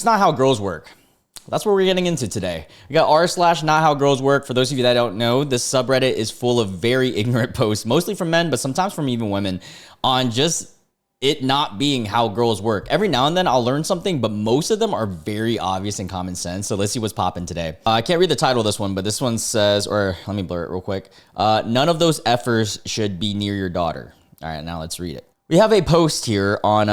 It's not how girls work. That's what we're getting into today. We got r/NotHowGirlsWork. For those of you that don't know, this subreddit is full of very ignorant posts, mostly from men, but sometimes from even women, on just it not being how girls work. Every now and then I'll learn something, but most of them are very obvious and common sense. So let's see what's popping today. I can't read the title of this one, but this one says, or let me blur it real quick. None of those efforts should be near your daughter. All right, now let's read it. We have a post here on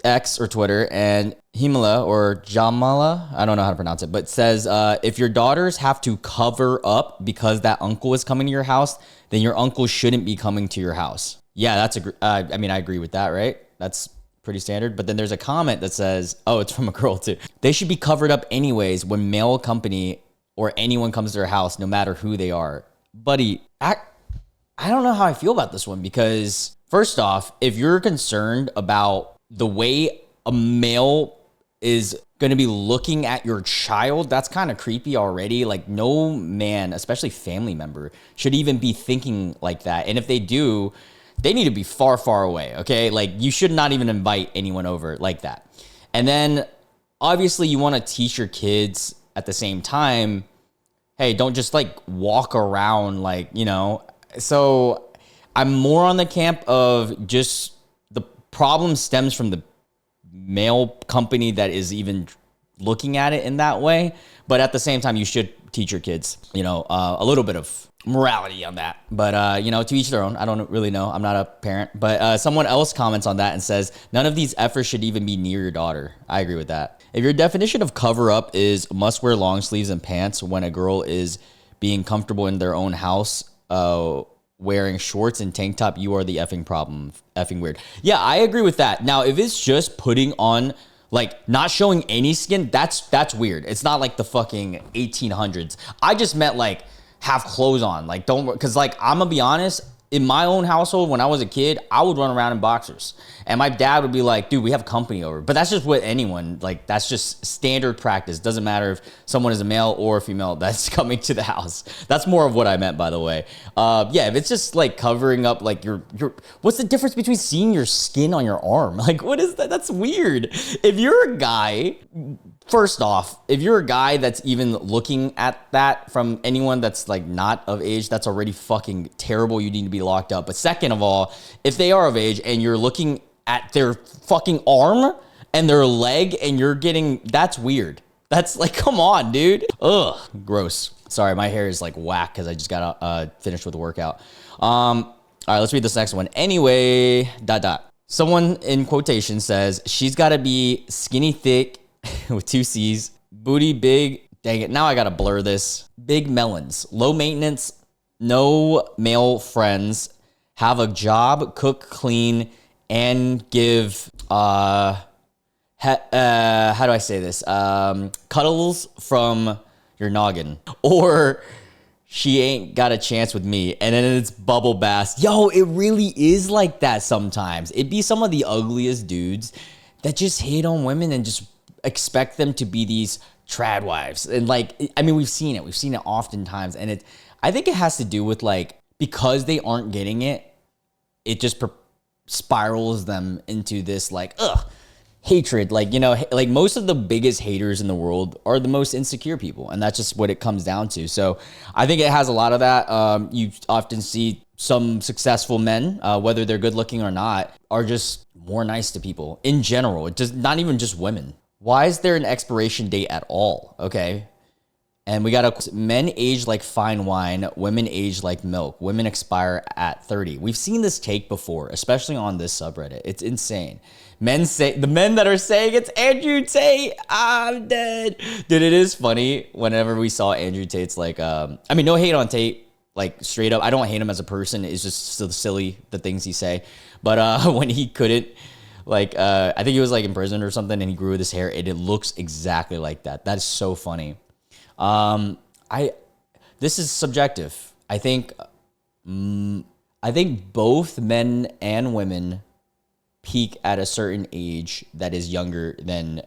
X or Twitter, and Himala or Jamala, I don't know how to pronounce it, but says, if your daughters have to cover up because that uncle is coming to your house, then your uncle shouldn't be coming to your house. Yeah, I agree with that, right? That's pretty standard. But then there's a comment that says, oh, it's from a girl too. They should be covered up anyways when male company or anyone comes to their house, no matter who they are. Buddy, I don't know how I feel about this one, because first off, if you're concerned about the way a male is going to be looking at your child, that's kind of creepy already. Like, no man, especially family member, should even be thinking like that. And if they do, they need to be far, far away, okay? Like, you should not even invite anyone over like that. And then, obviously, you want to teach your kids at the same time, hey, don't just, like, walk around, like, you know. So, I'm more on the camp of just the problem stems from the male company that is even looking at it in that way. But at the same time, you should teach your kids, you know, a little bit of morality on that. But, you know, to each their own. I don't really know. I'm not a parent. But someone else comments on that and says, none of these efforts should even be near your daughter. I agree with that. If your definition of cover up is must wear long sleeves and pants when a girl is being comfortable in their own house, wearing shorts and tank top, you are the effing problem. Effing weird. Yeah, I agree with that. Now, if it's just putting on, like, not showing any skin, that's weird. It's not like the fucking 1800s. I just meant, like, have clothes on. Like, don't, because, like, I'm gonna be honest, in my own household, when I was a kid, I would run around in boxers. And my dad would be like, dude, we have company over. But that's just what anyone, like, that's just standard practice. Doesn't matter if someone is a male or a female that's coming to the house. That's more of what I meant, by the way. Yeah, if it's just, like, covering up, like, your what's the difference between seeing your skin on your arm? Like, what is that? That's weird. If you're a guy, first off, if you're a guy that's even looking at that from anyone that's, like, not of age, that's already fucking terrible. You need to be locked up. But second of all, if they are of age and you're looking at their fucking arm and their leg and you're getting, that's weird. That's like, come on, dude. Ugh, gross. Sorry, my hair is like whack because I just got finished with the workout. All right, let's read this next one. Anyway, ... Someone in quotation says, she's got to be skinny thick with 2 C's, booty big. Dang it, now I got to blur this. Big melons, low maintenance, no male friends, have a job, cook, clean, and give, how do I say this? Cuddles from your noggin. Or she ain't got a chance with me. And then it's bubble bath. Yo, it really is like that sometimes. It'd be some of the ugliest dudes that just hate on women and just expect them to be these trad wives. And like, I mean, we've seen it. We've seen it oftentimes. And I think it has to do with, like, because they aren't getting it, it just spirals them into this, like, hatred. Like, you know, like, most of the biggest haters in the world are the most insecure people. And that's just what it comes down to. So I think it has a lot of that. You often see some successful men, whether they're good looking or not, are just more nice to people in general. It just, not even just women. Why is there an expiration date at all? Okay. And we got men age like fine wine, women age like milk. Women expire at 30. We've seen this take before, especially on this subreddit. It's insane. The men that are saying it's Andrew Tate, I'm dead. Dude, it is funny whenever we saw Andrew Tate's, like, I mean, no hate on Tate, like, straight up. I don't hate him as a person. It's just so silly, the things he say. But when he couldn't, like, I think he was, like, in prison or something, and he grew his hair, and it looks exactly like that. That is so funny. This is subjective. I think both men and women peak at a certain age that is younger than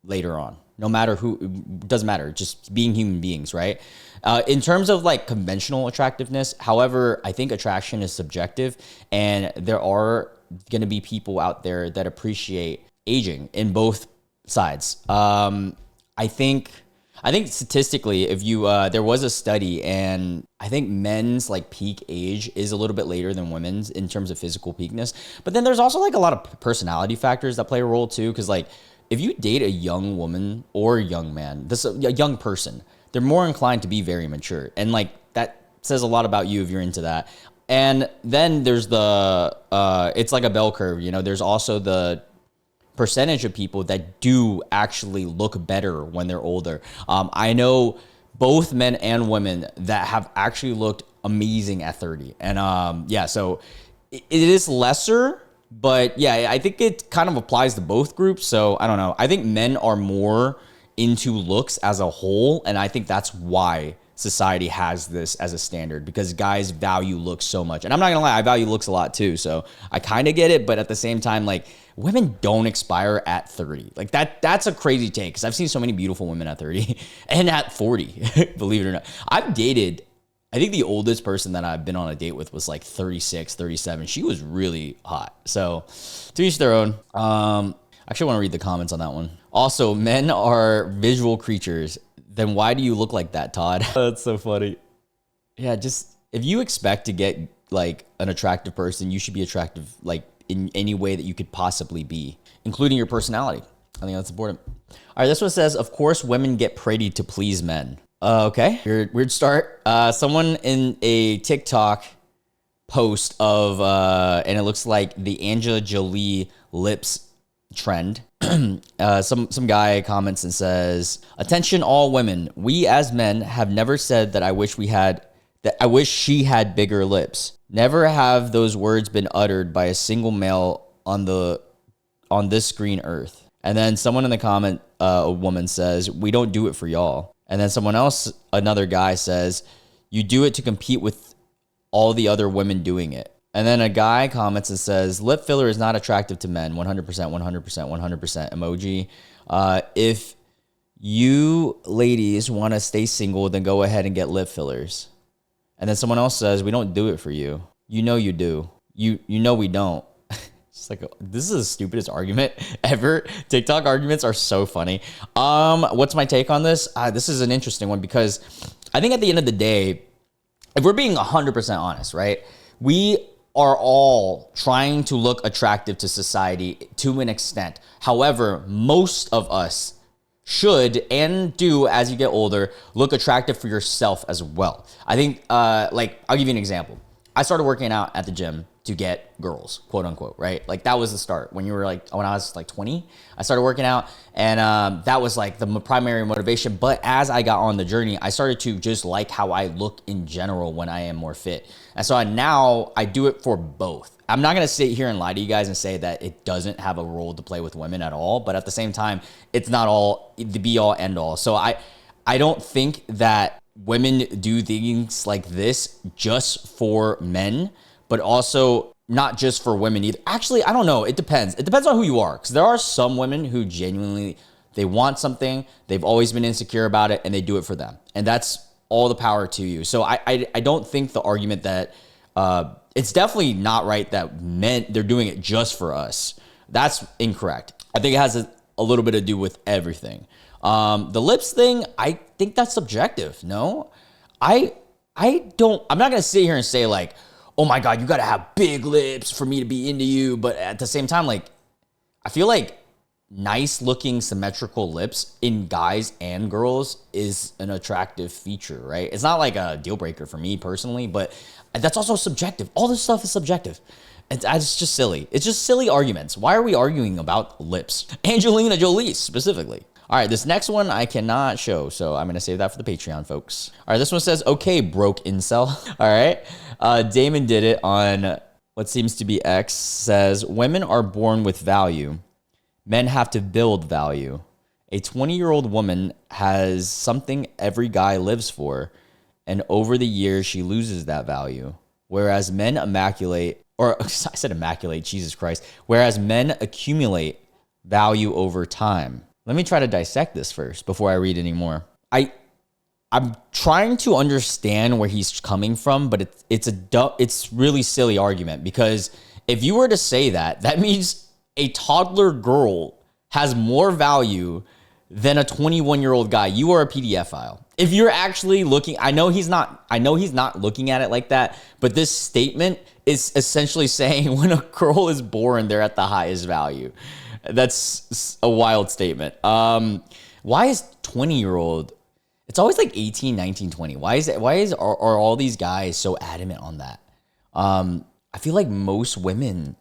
later on. No matter who, it doesn't matter. Just being human beings, right? In terms of, like, conventional attractiveness, however, I think attraction is subjective, and there are going to be people out there that appreciate aging in both sides. I think statistically, if you there was a study, and I think men's like peak age is a little bit later than women's in terms of physical peakness. But then there's also like a lot of personality factors that play a role too. Because like if you date a young woman or a young man, a young person, they're more inclined to be very mature, and like that says a lot about you if you're into that. And then there's it's like a bell curve. You know, there's also the percentage of people that do actually look better when they're older. I know both men and women that have actually looked amazing at 30. And so it is lesser, but yeah, I think it kind of applies to both groups. So I don't know. I think men are more into looks as a whole, and I think that's why society has this as a standard, because guys value looks so much. And I'm not gonna lie, I value looks a lot too, so I kind of get it. But at the same time, like, women don't expire at 30. Like that's a crazy take, because I've seen so many beautiful women at 30 and at 40, believe it or not. I've dated, I think the oldest person that I've been on a date with was like 36, 37. She was really hot. So to each their own. I actually want to read the comments on that one. Also, men are visual creatures. Then why do you look like that, Todd? That's so funny. Yeah, just if you expect to get like an attractive person, you should be attractive like in any way that you could possibly be, including your personality. I think that's important. All right, this one says, of course, women get pretty to please men. Okay, weird start. Someone in a TikTok post of, and it looks like the Angela Jolie lips trend. Some guy comments and says, attention all women, we as men have never said that I wish she had bigger lips. Never have those words been uttered by a single male on this green earth. And then someone in the comment, a woman says, we don't do it for y'all. And then someone else, another guy says, you do it to compete with all the other women doing it. And then a guy comments and says, lip filler is not attractive to men. 100%, 100%, 100% emoji. If you ladies want to stay single, then go ahead and get lip fillers. And then someone else says, we don't do it for you. You know you do. You know we don't. It's like, this is the stupidest argument ever. TikTok arguments are so funny. What's my take on this? This is an interesting one, because I think at the end of the day, if we're being 100% honest, right? We are all trying to look attractive to society to an extent. However, most of us should and do, as you get older, look attractive for yourself as well. I think, like, I'll give you an example. I started working out at the gym to get girls, quote unquote, right? Like that was the start. When I was like 20, I started working out, and that was like the primary motivation. But as I got on the journey, I started to just like how I look in general when I am more fit. And so now I do it for both. I'm not going to sit here and lie to you guys and say that it doesn't have a role to play with women at all. But at the same time, it's not all the be all end all. So I don't think that women do things like this just for men, but also not just for women either. Actually, I don't know. It depends. It depends on who you are, because there are some women who genuinely, they want something, they've always been insecure about it, and they do it for them. And that's all the power to you. So I don't think the argument that it's definitely not right that men, they're doing it just for us. That's incorrect. I think it has a little bit to do with everything. The lips thing, I think that's subjective. No, I'm not going to sit here and say like, oh my God, you got to have big lips for me to be into you. But at the same time, like, I feel like nice looking symmetrical lips in guys and girls is an attractive feature, right? It's not like a deal breaker for me personally, but that's also subjective. All this stuff is subjective. It's just silly. It's just silly arguments. Why are we arguing about lips? Angelina Jolie specifically. All right, this next one I cannot show, so I'm going to save that for the Patreon, folks. All right, this one says, okay, broke incel. All right, Damon did it on what seems to be X, says, women are born with value. Men have to build value. A 20-year-old woman has something every guy lives for, and over the years, she loses that value. Whereas men Jesus Christ. Whereas men accumulate value over time. Let me try to dissect this first before I read any more. I'm trying to understand where he's coming from, but it's really silly argument, because if you were to say that, that means a toddler girl has more value than a 21-year-old guy. You are a PDF file. If you're actually looking, I know he's not looking at it like that, but this statement is essentially saying when a girl is born, they're at the highest value. That's a wild statement. Why is 20-year-old? It's always like 18, 19, 20. Are all these guys so adamant on that? I feel like most women,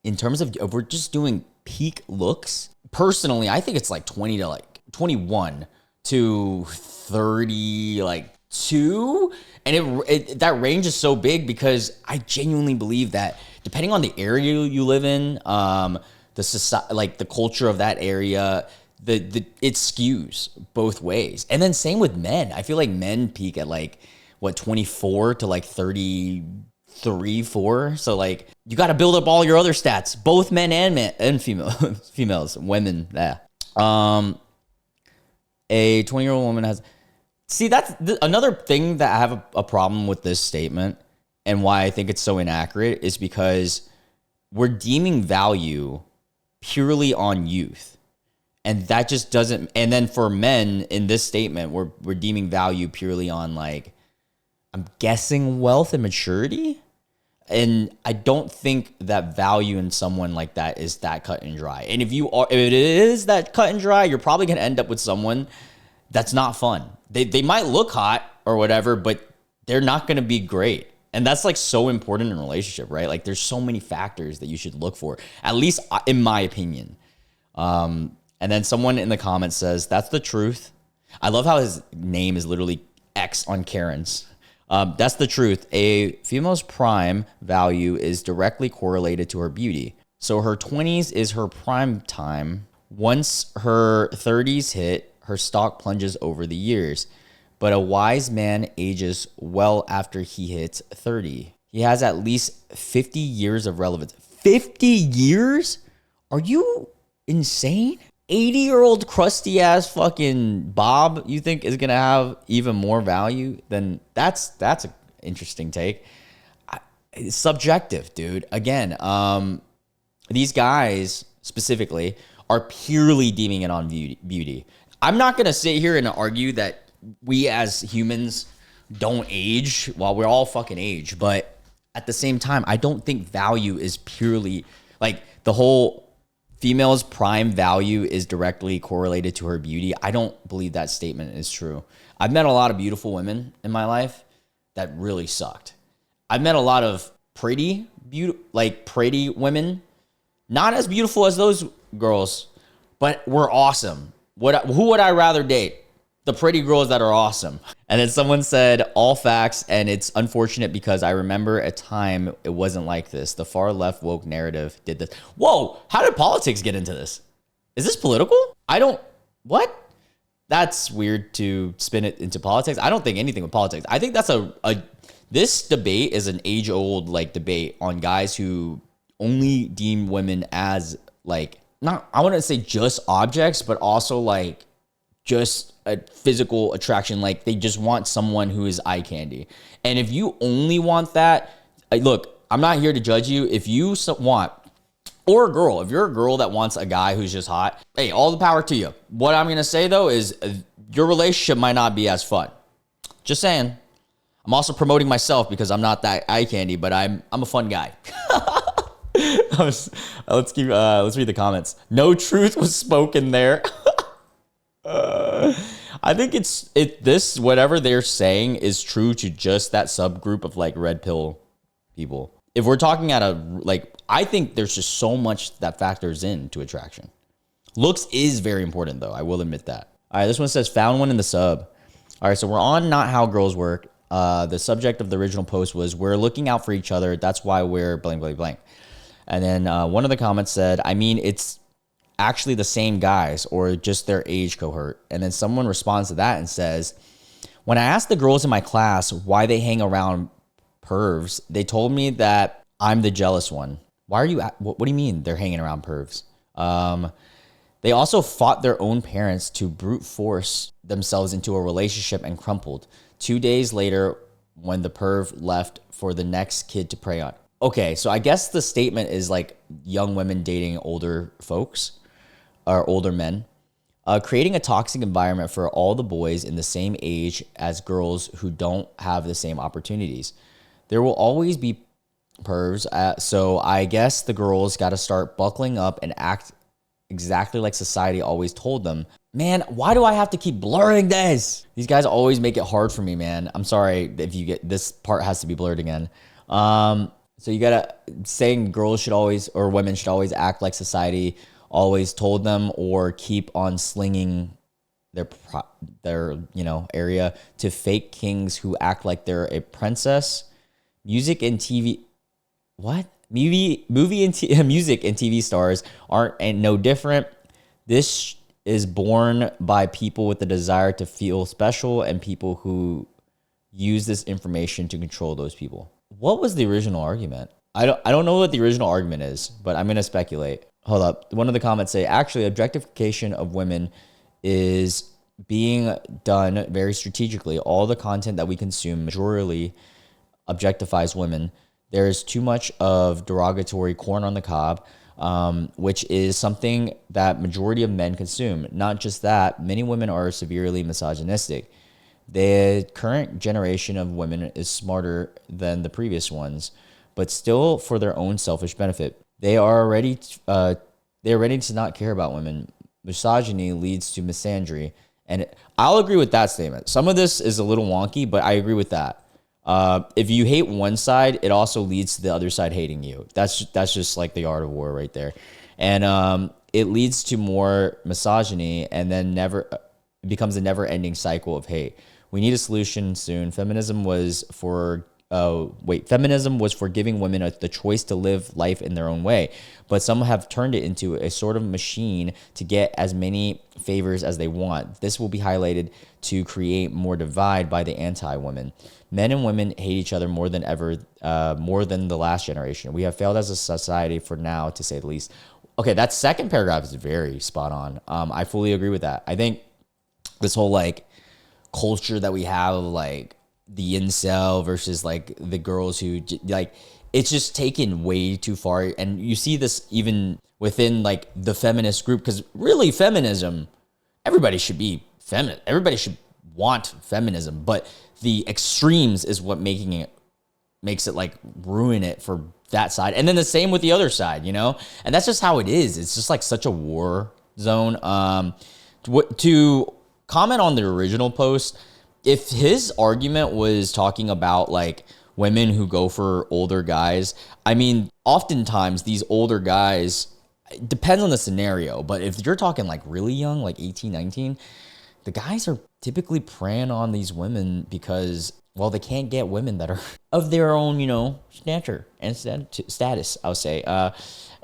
in terms of, if we're just doing peak looks, personally, I think it's like 20 to like 21 to 30, like 2. And that range is so big because I genuinely believe that depending on the area you live in, the society, like the culture of that area, it skews both ways. And then same with men. I feel like men peak at like 24 to like 33, 4. So like you got to build up all your other stats, both men and females, women. Yeah. A 20-year-old woman has. See, that's another thing that I have a problem with this statement, and why I think it's so inaccurate is because we're deeming value purely on youth. And that just doesn't, and then for men in this statement, we're deeming value purely on, like, I'm guessing wealth and maturity. And I don't think that value in someone like that is that cut and dry. And if it is that cut and dry, you're probably going to end up with someone that's not fun. They might look hot or whatever, but they're not going to be great. And that's like so important in a relationship, right? Like there's so many factors that you should look for, at least in my opinion. And then someone in the comments says, that's the truth. I love how his name is literally X on Karen's. That's the truth. A female's prime value is directly correlated to her beauty. So her 20s is her prime time. Once her 30s hit, her stock plunges over the years. But a wise man ages well after he hits 30. He has at least 50 years of relevance. 50 years? Are you insane? 80-year-old crusty ass fucking Bob, you think is gonna have even more value? Then that's an interesting take. It's subjective, dude. Again, these guys specifically are purely deeming it on beauty. I'm not gonna sit here and argue that we as humans don't age while we're all fucking age, but at the same time, I don't think value is purely like the whole female's prime value is directly correlated to her beauty. I don't believe that statement is true. I've met a lot of beautiful women in my life that really sucked. I've met a lot of pretty women, not as beautiful as those girls, but were awesome. Who would I rather date? The pretty girls that are awesome. And then someone said, all facts, and it's unfortunate because I remember a time it wasn't like this. The far left woke narrative did this. Whoa, how did politics get into this? Is this political? What? That's weird to spin it into politics. I don't think anything with politics. I think that's this debate is an age-old like debate on guys who only deem women as like, I wouldn't say just objects, but also like just a physical attraction. Like they just want someone who is eye candy. And if you only want that, look, I'm not here to judge you. If you want, or a girl, if you're a girl that wants a guy who's just hot, hey, all the power to you. What I'm going to say though is your relationship might not be as fun. Just saying. I'm also promoting myself because I'm not that eye candy, but I'm a fun guy. Let's read the comments. No truth was spoken there. I think this whatever they're saying is true to just that subgroup of like red pill people. If we're talking at I think there's just so much that factors into attraction. Looks is very important though. I will admit that. All right, this one says found one in the sub. All right, so we're on Not How Girls Work. The subject of the original post was we're looking out for each other. That's why we're blank, blank, blank. And then one of the comments said, I mean, it's actually the same guys or just their age cohort. And then someone responds to that and says, when I asked the girls in my class why they hang around pervs, they told me that I'm the jealous one. What do you mean they're hanging around pervs? They also fought their own parents to brute force themselves into a relationship and crumpled 2 days later when the perv left for the next kid to prey on. Okay, so I guess the statement is like young women dating older folks. or older men, creating a toxic environment for all the boys in the same age as girls who don't have the same opportunities. There will always be pervs, so I guess the girls got to start buckling up and act exactly like society always told them. Man, why do I have to keep blurring this? These guys always make it hard for me, man. I'm sorry if you get this part has to be blurred again. So you gotta saying girls should always or women should always act like society always told them, or keep on slinging their area to fake kings who act like they're a princess. Music and TV, what? Music and TV stars ain't no different. This is born by people with the desire to feel special and people who use this information to control those people. What was the original argument? I don't know what the original argument is, but I'm gonna speculate. Hold up. One of the comments say, actually, objectification of women is being done very strategically. All the content that we consume majorly objectifies women. There's too much of derogatory corn on the cob, which is something that majority of men consume. Not just that, many women are severely misogynistic. The current generation of women is smarter than the previous ones, but still for their own selfish benefit. They're ready to not care about women. Misogyny leads to misandry. And I'll agree with that statement. Some of this is a little wonky, but I agree with that. If you hate one side, it also leads to the other side hating you. That's just like the art of war right there. And it leads to more misogyny, and then it becomes a never-ending cycle of hate. We need a solution soon. Feminism was for giving women the choice to live life in their own way, but some have turned it into a sort of machine to get as many favors as they want. This will be highlighted to create more divide by the anti-women. Men and women hate each other more than ever, more than the last generation. We have failed as a society for now, to say the least. Okay, that second paragraph is very spot on. I fully agree with that. I think this whole like culture that we have of like the incel versus like the girls who like, it's just taken way too far. And you see this even within like the feminist group, because really feminism, everybody should be feminist. Everybody should want feminism, but the extremes is what makes it like ruin it for that side. And then the same with the other side, and that's just how it is. It's just like such a war zone. To comment on the original post, if his argument was talking about like women who go for older guys, I mean, oftentimes these older guys, it depends on the scenario, but if you're talking like really young, like 18, 19, the guys are typically preying on these women because, well, they can't get women that are of their own, stature and status, I would say. And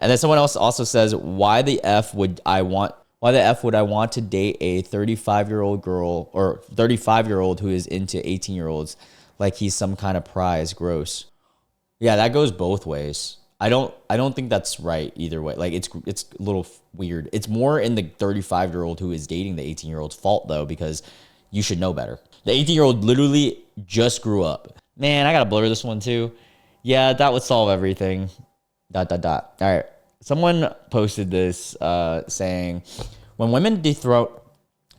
then someone else also says, why the F would I want to date a 35-year-old girl or 35-year-old who is into 18-year-olds like he's some kind of prize? Gross. Yeah, that goes both ways. I don't think that's right either way. Like it's a little weird. It's more in the 35-year-old who is dating the 18-year-old's fault though, because you should know better. The 18-year-old literally just grew up. Man, I gotta blur this one too. Yeah, that would solve everything. ... All right. Someone posted this saying, when women dethrone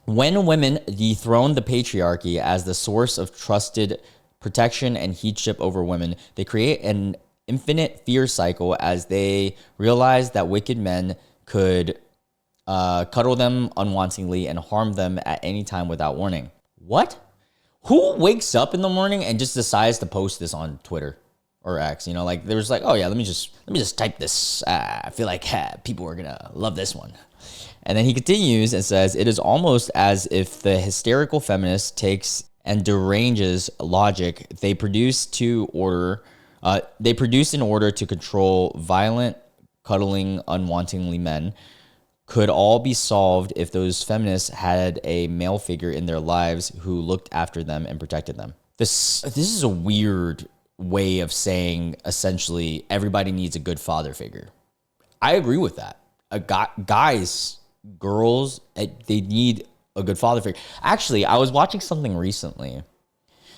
the patriarchy as the source of trusted protection and headship over women, they create an infinite fear cycle as they realize that wicked men could cuddle them unwantingly and harm them at any time without warning. What? Who wakes up in the morning and just decides to post this on Twitter or X? Like there's like, oh yeah, let me just type this. I feel like people are gonna love this one. And then he continues and says, it is almost as if the hysterical feminist takes and deranges logic they produce in order to control violent, cuddling, unwantingly men. Could all be solved if those feminists had a male figure in their lives who looked after them and protected them. This is a weird way of saying essentially everybody needs a good father figure. I agree with that. Guys, girls, they need a good father figure. Actually, I was watching something recently.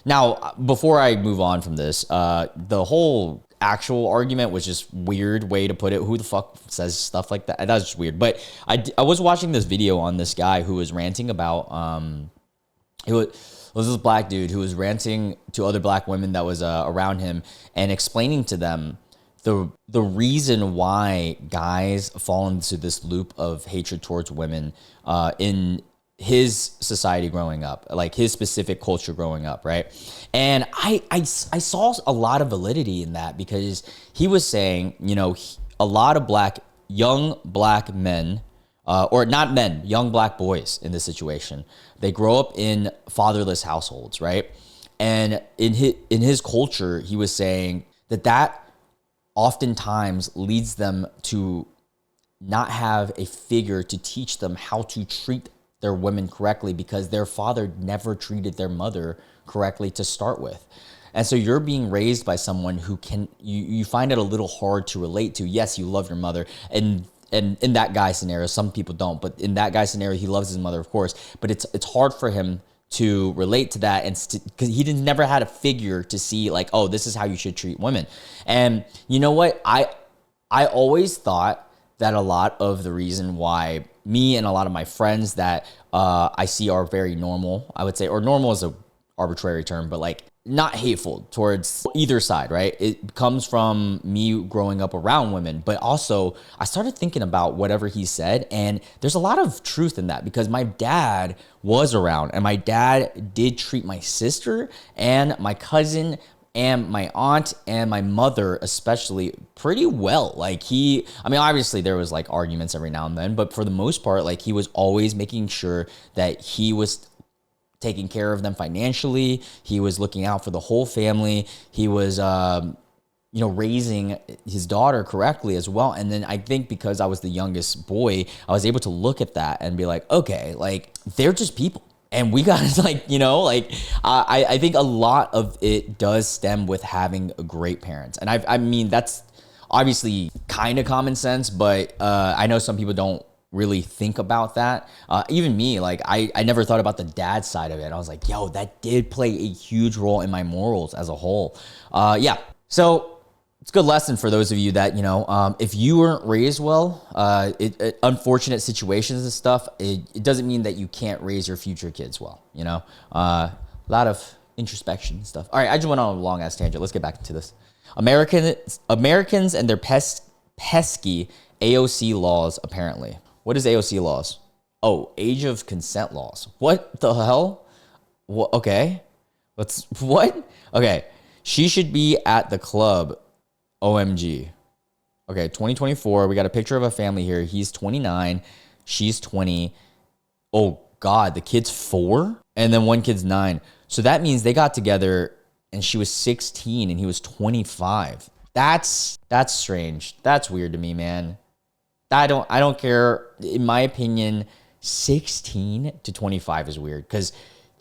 Now, before I move on from this, the whole actual argument was just weird way to put it. Who the fuck says stuff like that? That was just weird. But I was watching this video on this guy who was ranting about it was this black dude who was ranting to other black women that was around him and explaining to them the reason why guys fall into this loop of hatred towards women in his society growing up, like his specific culture growing up, right? And I saw a lot of validity in that, because he was saying, you know, a lot of young black men, or not men, young black boys in this situation, they grow up in fatherless households, right? And in his culture, he was saying that oftentimes leads them to not have a figure to teach them how to treat their women correctly, because their father never treated their mother correctly to start with. And so you're being raised by someone who you find it a little hard to relate to. Yes, you love your mother, and in that guy scenario, some people don't, but in that guy scenario, he loves his mother, of course, but it's hard for him to relate to that, and because he never had a figure to see, like, oh, this is how you should treat women. And you know what? I always thought that a lot of the reason why me and a lot of my friends that I see are very normal, I would say, or normal is a arbitrary term, but like not hateful towards either side, right? It comes from me growing up around women, but also I started thinking about whatever he said, and there's a lot of truth in that, because my dad was around, and my dad did treat my sister and my cousin and my aunt and my mother especially pretty well. Like obviously there was like arguments every now and then, but for the most part, like he was always making sure that he was taking care of them financially. He was looking out for the whole family. He was, raising his daughter correctly as well. And then I think because I was the youngest boy, I was able to look at that and be like, okay, like they're just people. And we got to I think a lot of it does stem with having great parents. And I mean, that's obviously kind of common sense, but I know some people don't really think about that. Even me, like I never thought about the dad side of it. I was like, yo, that did play a huge role in my morals as a whole. So it's a good lesson for those of you that, if you weren't raised well, unfortunate situations and stuff, it doesn't mean that you can't raise your future kids well, a lot of introspection and stuff. All right, I just went on a long ass tangent. Let's get back into this. Americans and their pesky AOC laws, apparently. What is AOC laws? Oh, age of consent laws. What the hell? What? Okay. What? Okay. She should be at the club. OMG. Okay, 2024. We got a picture of a family here. He's 29. She's 20. Oh, God. The kid's 4? And then one kid's 9. So that means they got together and she was 16 and he was 25. That's strange. That's weird to me, man. I don't care. In my opinion, 16 to 25 is weird, because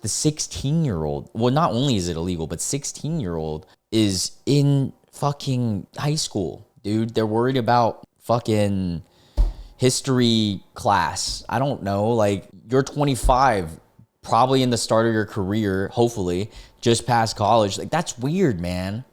the 16-year-old, well, not only is it illegal, but 16-year-old is in fucking high school, dude. They're worried about fucking history class. I don't know. Like, you're 25, probably in the start of your career, hopefully, just past college. Like, that's weird, man.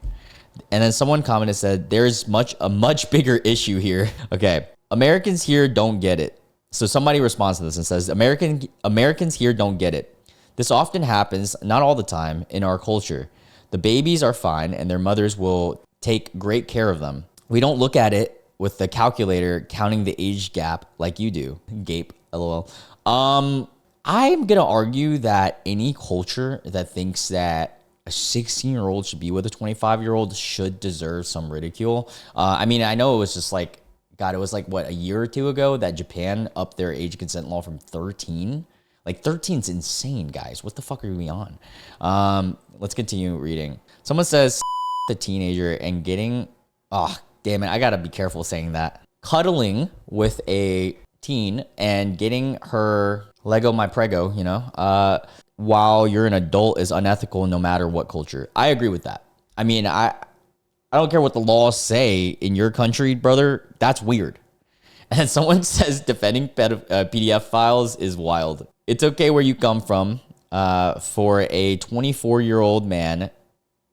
And then someone commented, said, there's a much bigger issue here. Okay. Americans here don't get it. So somebody responds to this and says, Americans here don't get it. This often happens, not all the time, in our culture. The babies are fine and their mothers will take great care of them. We don't look at it with the calculator counting the age gap like you do. Gape, lol. I'm going to argue that any culture that thinks that a 16-year-old should be with a 25-year-old should deserve some ridicule. I mean, I know it was just like, God, it was like, what, a year or two ago that Japan upped their age consent law from 13? Like, 13's insane, guys. What the fuck are we on? Let's continue reading. Someone says, the teenager and getting, oh, damn it, I gotta be careful saying that. Cuddling with a teen and getting her Lego my prego, while you're an adult is unethical no matter what culture. I agree with that. I mean, I don't care what the laws say in your country, brother. That's weird. And someone says defending PDF files is wild. It's okay where you come from for a 24-year-old man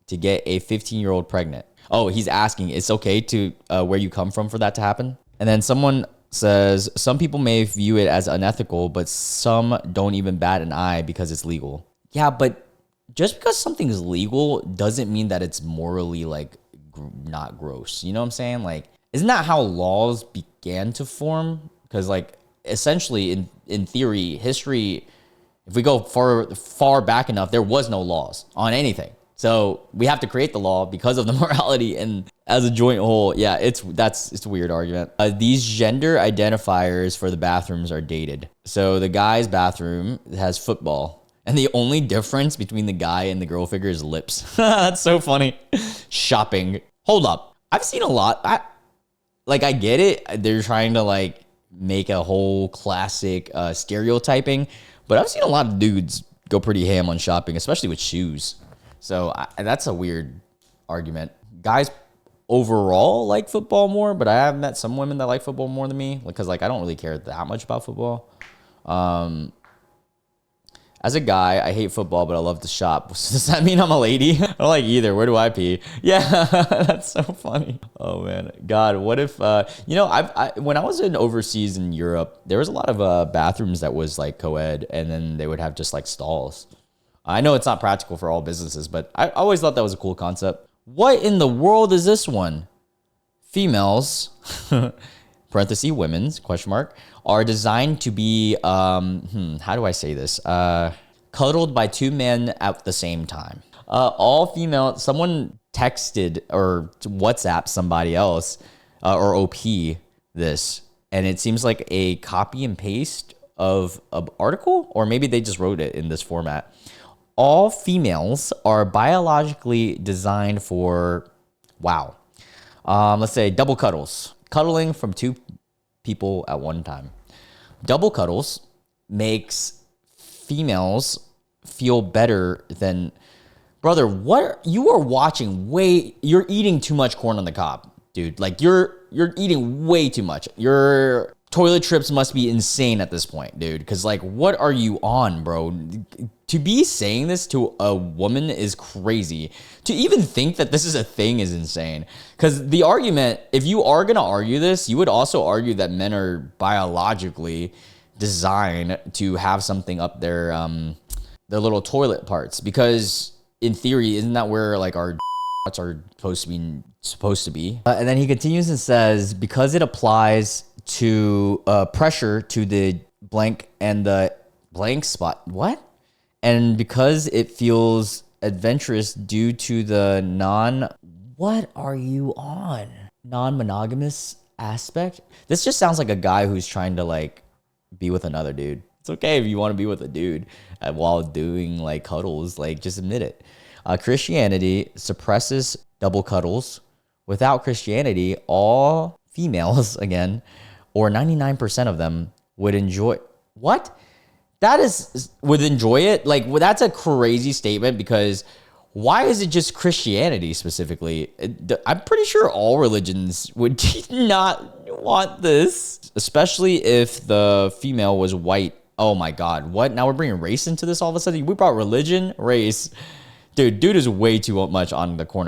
to get a 15-year-old pregnant. Oh, he's asking, it's okay to where you come from for that to happen? And then someone says, some people may view it as unethical, but some don't even bat an eye because it's legal. Yeah, but just because something is legal doesn't mean that it's morally like not gross. You know what I'm saying? Like, isn't that how laws began to form? Because like essentially in theory, history, if we go far back enough, there was no laws on anything. So we have to create the law because of the morality, and as a joint whole, yeah, it's a weird argument. These gender identifiers for the bathrooms are dated. So the guy's bathroom has football, and the only difference between the guy and the girl figure is lips. That's so funny. Shopping. Hold up. I've seen a lot. I get it. They're trying to like make a whole classic stereotyping, but I've seen a lot of dudes go pretty ham on shopping, especially with shoes. So that's a weird argument. Guys overall like football more, but I have met some women that like football more than me because like I don't really care that much about football. As a guy, I hate football, but I love to shop. Does that mean I'm a lady? I don't like either. Where do I pee? Yeah, that's so funny. Oh man, God, what if when I was in overseas in Europe, there was a lot of bathrooms that was like co-ed, and then they would have just like stalls. I know it's not practical for all businesses, but I always thought that was a cool concept. What in the world is this one? Females, parenthesis, women's, question mark, are designed to be, how do I say this? Cuddled by two men at the same time. All female, someone texted or WhatsApp somebody else or OP this, and it seems like a copy and paste of an article, or maybe they just wrote it in this format. All females are biologically designed for, let's say double cuddles. Cuddling from two people at one time. Double cuddles makes females feel better than, brother, you are watching you're eating too much corn on the cob, dude. Like you're eating way too much. Your toilet trips must be insane at this point, dude. Because like, what are you on, bro? To be saying this to a woman is crazy. To even think that this is a thing is insane. Because the argument, if you are going to argue this, you would also argue that men are biologically designed to have something up their little toilet parts. Because in theory, isn't that where like our are supposed to be? And then he continues and says, because it applies to pressure to the blank and the blank spot. What? And because it feels adventurous due to the what are you on? Non-monogamous aspect? This just sounds like a guy who's trying to like be with another dude. It's okay if you want to be with a dude while doing like cuddles, like just admit it. Christianity suppresses double cuddles. Without Christianity, all females, again, or 99% of them would enjoy. What? Would enjoy it? Like, well, that's a crazy statement because why is it just Christianity specifically? I'm pretty sure all religions would not want this, especially if the female was white. Oh my God, what? Now we're bringing race into this all of a sudden? We brought religion, race. Dude is way too much on the corn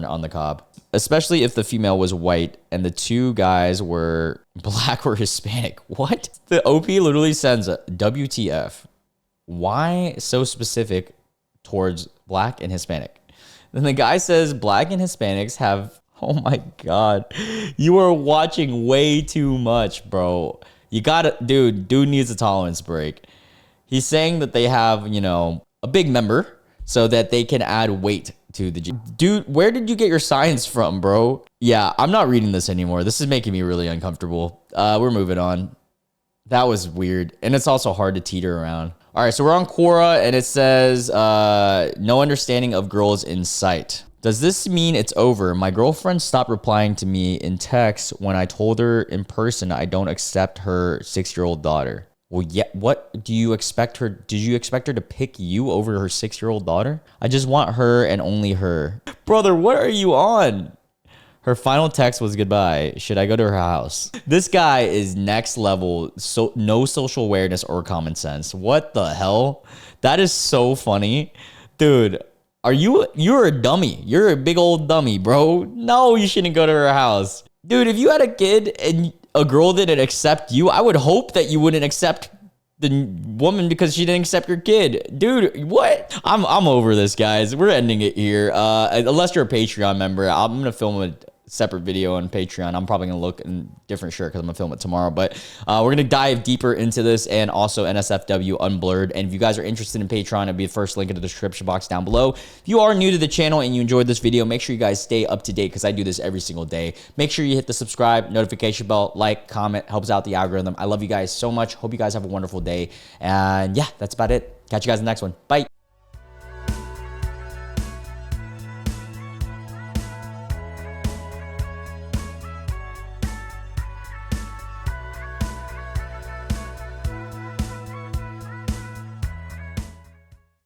on the cob. Especially if the female was white and the two guys were black or Hispanic. What? The OP literally sends a WTF. Why so specific towards black and Hispanic? Then the guy says black and Hispanics have, oh my God. You are watching way too much, bro. You gotta, dude needs a tolerance break. He's saying that they have, a big member so that they can add weight to the dude. Where did you get your science from, bro? Yeah, I'm not reading this anymore. This is making me really uncomfortable. We're moving on. That was weird, and it's also hard to teeter around. All right, so we're on Quora, and it says no understanding of girls in sight. Does this mean it's over? My girlfriend stopped replying to me in text when I told her in person I don't accept her 6-year-old daughter. Well, yeah, what do you expect her? Did you expect her to pick you over her 6-year-old daughter? I just want her and only her. Brother, what are you on? Her final text was goodbye. Should I go to her house? This guy is next level. So no social awareness or common sense. What the hell? That is so funny. Dude, you're a dummy. You're a big old dummy, bro. No, you shouldn't go to her house. Dude, if you had a kid and a girl didn't accept you, I would hope that you wouldn't accept the woman because she didn't accept your kid. Dude, what? I'm over this, guys. We're ending it here. Unless you're a Patreon member, I'm going to film a separate video on Patreon. I'm probably gonna look in different shirt because I'm gonna film it tomorrow, but we're gonna dive deeper into this, and also NSFW Unblurred. And if you guys are interested in Patreon, it'll be the first link in the description box down below. If you are new to the channel and you enjoyed this video, make sure you guys stay up to date because I do this every single day. Make sure you hit the subscribe, notification bell, like, comment, helps out the algorithm. I love you guys so much. Hope you guys have a wonderful day, and yeah, that's about it. Catch you guys in the next one. Bye.